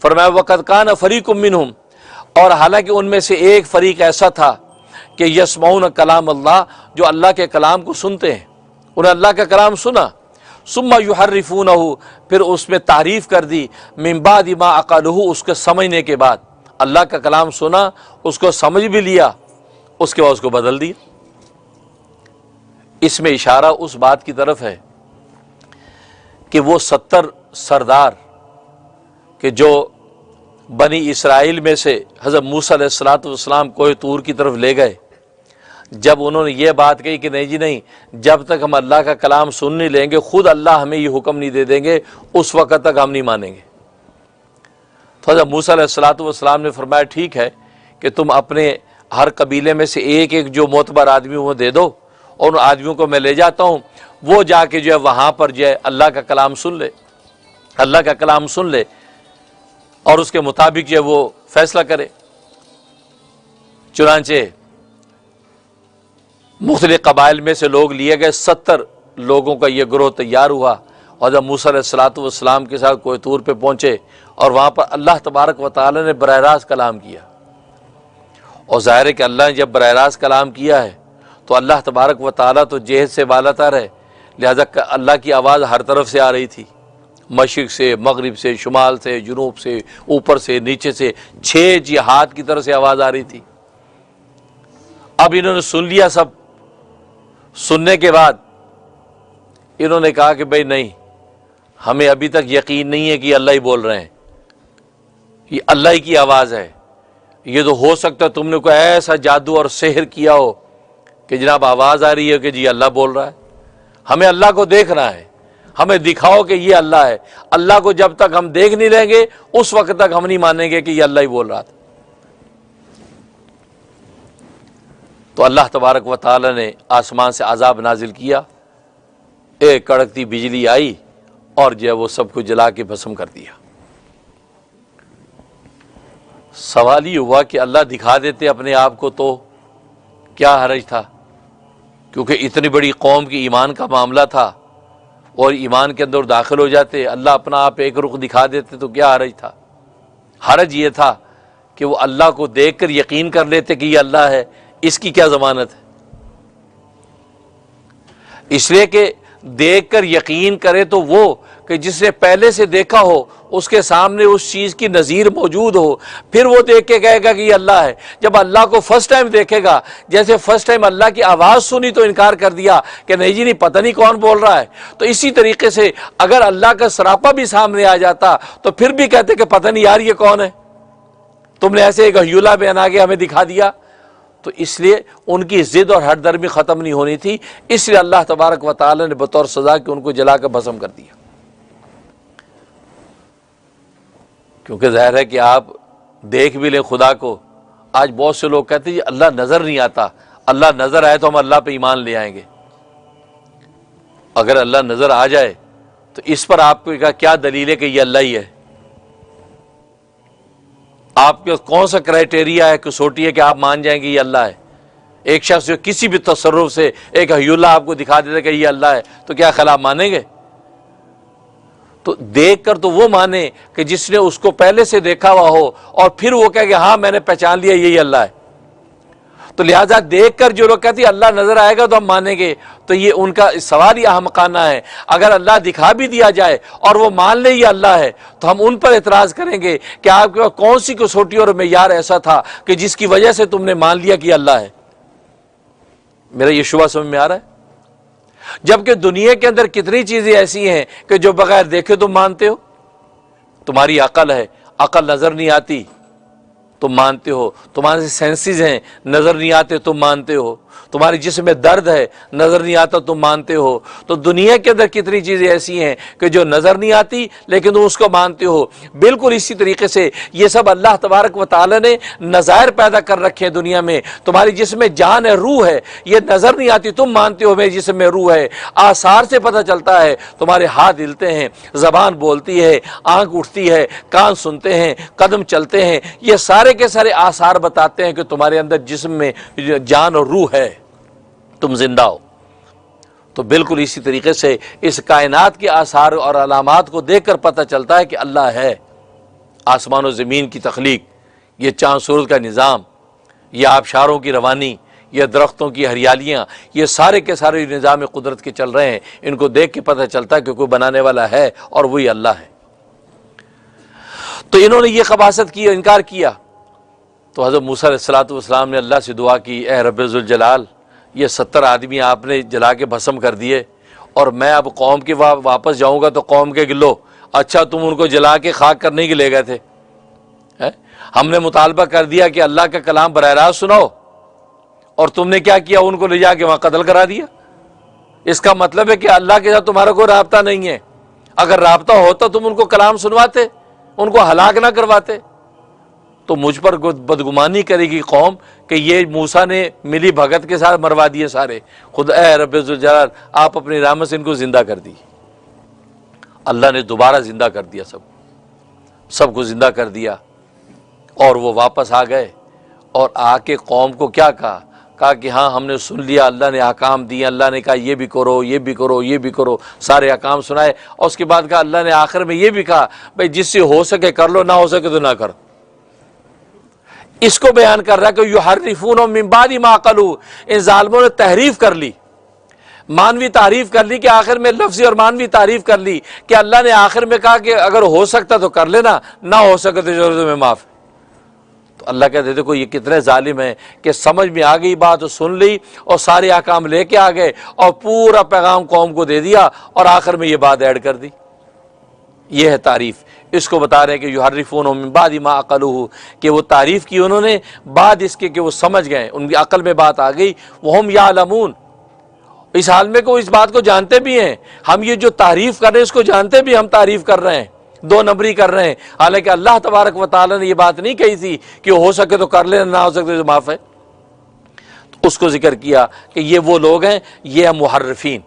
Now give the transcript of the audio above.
فرمایا وقد کان فریق منہم، اور حالانکہ ان میں سے ایک فریق ایسا تھا کہ یسمعون کلام اللہ، جو اللہ کے کلام کو سنتے ہیں، انہیں اللہ کا کلام سنا، ثم یحرفونہ، پھر اس میں تعریف کر دی، من بعد ما عقلوہ، اس کو سمجھنے کے بعد، اللہ کا کلام سنا، اس کو سمجھ بھی لیا، اس کے بعد اس کو بدل دیا۔ اس میں اشارہ اس بات کی طرف ہے کہ وہ 70 سردار کہ جو بنی اسرائیل میں سے حضرت موسیٰ علیہ السلام کوہ طور کی طرف لے گئے، جب انہوں نے یہ بات کہی کہ نہیں جی نہیں، جب تک ہم اللہ کا کلام سن نہیں لیں گے، خود اللہ ہمیں یہ حکم نہیں دے دیں گے، اس وقت تک ہم نہیں مانیں گے۔ تو حضرت موسیٰ علیہ السلام نے فرمایا ٹھیک ہے کہ تم اپنے ہر قبیلے میں سے ایک ایک جو معتبر آدمی وہ دے دو، اور ان آدمیوں کو میں لے جاتا ہوں، وہ جا کے جو ہے وہاں پر جو ہے اللہ کا کلام سن لے، اللہ کا کلام سن لے اور اس کے مطابق جو ہے وہ فیصلہ کرے۔ چنانچہ مختلف قبائل میں سے لوگ لیے گئے، 70 لوگوں کا یہ گروہ تیار ہوا، اور جب موسیٰ علیہ السلام کے ساتھ کوہ طور پہ پہنچے، اور وہاں پر اللہ تبارک و تعالی نے براہ راست کلام کیا۔ اور ظاہر ہے کہ اللہ نے جب براہ راست کلام کیا ہے تو اللہ تبارک و تعالی تو جہت سے بالاتر ہے، لہذا اللہ کی آواز ہر طرف سے آ رہی تھی، مشرق سے، مغرب سے، شمال سے، جنوب سے، اوپر سے، نیچے سے، 6 جہات کی طرف سے آواز آ رہی تھی۔ اب انہوں نے سن لیا، سب سننے کے بعد انہوں نے کہا کہ بھئی نہیں، ہمیں ابھی تک یقین نہیں ہے کہ یہ اللہ ہی بول رہے ہیں، یہ اللہ ہی کی آواز ہے، یہ تو ہو سکتا ہے تم نے کوئی ایسا جادو اور سحر کیا ہو کہ جناب آواز آ رہی ہے کہ جی اللہ بول رہا ہے، ہمیں اللہ کو دیکھنا ہے، ہمیں دکھاؤ کہ یہ اللہ ہے۔ اللہ کو جب تک ہم دیکھ نہیں لیں گے اس وقت تک ہم نہیں مانیں گے کہ یہ اللہ ہی بول رہا تھا۔ تو اللہ تبارک و تعالی نے آسمان سے عذاب نازل کیا، ایک کڑکتی بجلی آئی اور جو ہے وہ سب کو جلا کے بھسم کر دیا۔ سوال یہ ہوا کہ اللہ دکھا دیتے اپنے آپ کو تو کیا حرج تھا، کیونکہ اتنی بڑی قوم کی ایمان کا معاملہ تھا، اور ایمان کے اندر داخل ہو جاتے، اللہ اپنا آپ ایک رخ دکھا دیتے تو کیا حرج تھا؟ حرج یہ تھا کہ وہ اللہ کو دیکھ کر یقین کر لیتے کہ یہ اللہ ہے، اس کی کیا ضمانت ہے؟ اس لیے کہ دیکھ کر یقین کرے تو وہ کہ جس نے پہلے سے دیکھا ہو، اس کے سامنے اس چیز کی نظیر موجود ہو، پھر وہ دیکھ کے کہے گا کہ یہ اللہ ہے۔ جب اللہ کو فرسٹ ٹائم دیکھے گا، جیسے فرسٹ ٹائم اللہ کی آواز سنی تو انکار کر دیا کہ نہیں جی نہیں، پتہ نہیں کون بول رہا ہے، تو اسی طریقے سے اگر اللہ کا سراپا بھی سامنے آ جاتا تو پھر بھی کہتے کہ پتہ نہیں یار یہ کون ہے، تم نے ایسے ایک ہیولا بنا کے ہمیں دکھا دیا۔ تو اس لیے ان کی ضد اور ہٹ درمی ختم نہیں ہونی تھی، اس لیے اللہ تبارک و تعالی نے بطور سزا کہ ان کو جلا کر بھسم کر دیا۔ کیونکہ ظاہر ہے کہ آپ دیکھ بھی لیں خدا کو، آج بہت سے لوگ کہتے ہیں اللہ نظر نہیں آتا، اللہ نظر آئے تو ہم اللہ پہ ایمان لے آئیں گے۔ اگر اللہ نظر آ جائے تو اس پر آپ کو کیا دلیل ہے کہ یہ اللہ ہی ہے؟ آپ کے کون سا کرائٹیریا ہے، کسوٹی ہے کہ آپ مان جائیں گے یہ اللہ ہے؟ ایک شخص جو کسی بھی تصرف سے ایک حیولہ آپ کو دکھا دیتا کہ یہ اللہ ہے، تو کیا خیال آپ مانیں گے؟ تو دیکھ کر تو وہ مانے کہ جس نے اس کو پہلے سے دیکھا ہوا ہو، اور پھر وہ کہے کہ ہاں میں نے پہچان لیا یہی اللہ ہے۔ تو لہٰذا دیکھ کر جو لوگ کہتے ہیں اللہ نظر آئے گا تو ہم مانیں گے، تو یہ ان کا سوال یہ احمقانہ ہے۔ اگر اللہ دکھا بھی دیا جائے اور وہ مان لے یہ اللہ ہے تو ہم ان پر اعتراض کریں گے کہ آپ کے پاس کون سی کسوٹی اور معیار ایسا تھا کہ جس کی وجہ سے تم نے مان لیا کہ یہ اللہ ہے؟ میرا یہ شبہ سمجھ میں آ رہا ہے؟ جبکہ دنیا کے اندر کتنی چیزیں ایسی ہیں کہ جو بغیر دیکھے تم مانتے ہو۔ تمہاری عقل ہے، عقل نظر نہیں آتی تم مانتے ہو، تمہارے سینسز ہیں نظر نہیں آتے تم مانتے ہو، تمہارے جسم میں درد ہے نظر نہیں آتا تم مانتے ہو۔ تو دنیا کے اندر کتنی چیزیں ایسی ہیں کہ جو نظر نہیں آتی لیکن تم اس کو مانتے ہو۔ بالکل اسی طریقے سے یہ سب اللہ تبارک و تعالی نے نظائر پیدا کر رکھے ہیں دنیا میں۔ تمہاری جسم میں جان ہے، روح ہے، یہ نظر نہیں آتی، تم مانتے ہو میرے جسم میں روح ہے۔ آثار سے پتہ چلتا ہے، تمہارے ہاتھ ہلتے ہیں، زبان بولتی ہے، آنکھ اٹھتی ہے، کان سنتے ہیں، قدم چلتے ہیں، یہ سارے کے سارے آثار بتاتے ہیں کہ تمہارے اندر جسم میں جان اور روح ہے، تم زندہ ہو۔ تو بالکل اسی طریقے سے اس کائنات کے آثار اور علامات کو دیکھ کر پتہ چلتا ہے کہ اللہ ہے، آسمان و زمین کی تخلیق، یہ چاند سورج کا نظام، یہ آبشاروں کی روانی، یہ درختوں کی ہریالیاں، یہ سارے کے سارے نظام قدرت کے چل رہے ہیں، ان کو دیکھ کے پتہ چلتا ہے کہ کوئی بنانے والا ہے اور وہی اللہ ہے۔ تو انہوں نے یہ خباثت کی، انکار کیا، تو حضرت موسیٰ علیہ السلام نے اللہ سے دعا کی، اے رب ذوالجلال، یہ 70 آدمی آپ نے جلا کے بھسم کر دیے، اور میں اب قوم کے واپس جاؤں گا تو قوم کے گلو، اچھا تم ان کو جلا کے خاک کرنے کے لے گئے تھے، ہم نے مطالبہ کر دیا کہ اللہ کا کلام براہ راست سناؤ، اور تم نے کیا کیا؟ ان کو لے جا کے وہاں قتل کرا دیا۔ اس کا مطلب ہے کہ اللہ کے ساتھ تمہارا کوئی رابطہ نہیں ہے۔ اگر رابطہ ہوتا تم ان کو کلام سنواتے، ان کو ہلاک نہ کرواتے۔ تو مجھ پر بدگمانی کرے گی قوم کہ یہ موسیٰ نے ملی بھگت کے ساتھ مروا دیے سارے۔ خود اے رب ذوالجلال، آپ اپنی رحمت سے ان کو زندہ کر دی۔ اللہ نے دوبارہ زندہ کر دیا، سب کو زندہ کر دیا، اور وہ واپس آ گئے، اور آ کے قوم کو کیا کہا کہ ہاں ہم نے سن لیا، اللہ نے احکام دیے، اللہ نے کہا یہ بھی کرو، یہ بھی کرو، یہ بھی کرو، سارے احکام سنائے، اور اس کے بعد کہا اللہ نے آخر میں یہ بھی کہا بھائی جس سے ہو سکے کر لو، نہ ہو سکے تو نہ کر۔ اس کو بیان کر رہا ہے کہ یحرفون من بعد ما قالوا، ان ظالموں نے تحریف کر لی، مانوی تعریف کر لی، کہ آخر میں لفظی اور مانوی تعریف کر لی کہ اللہ نے آخر میں کہا کہ اگر ہو سکتا تو کر لینا، نہ ہو سکے تو ضرورت میں معاف۔ تو اللہ کہتے دیکھو یہ کتنے ظالم ہیں کہ سمجھ میں آ گئی بات، سن لی اور سارے احکام لے کے آ گئے اور پورا پیغام قوم کو دے دیا، اور آخر میں یہ بات ایڈ کر دی۔ یہ ہے تعریف۔ اس کو بتا رہے ہیں کہ یحرفون من بعد ما عقلوہ، کہ وہ تعریف کی انہوں نے بعد اس کے کہ وہ سمجھ گئے، ان کی عقل میں بات آ گئی، وہم یعلمون، اس حال میں کہ وہ اس بات کو جانتے بھی ہیں، ہم یہ جو تعریف کر رہے ہیں اس کو جانتے بھی، ہم تعریف کر رہے ہیں، دو نمبری کر رہے ہیں، حالانکہ اللہ تبارک و تعالیٰ نے یہ بات نہیں کہی تھی کہ ہو سکے تو کر لینا، نہ ہو سکے تو معاف ہے۔ تو اس کو ذکر کیا کہ یہ وہ لوگ ہیں، یہ ہیں محرفین۔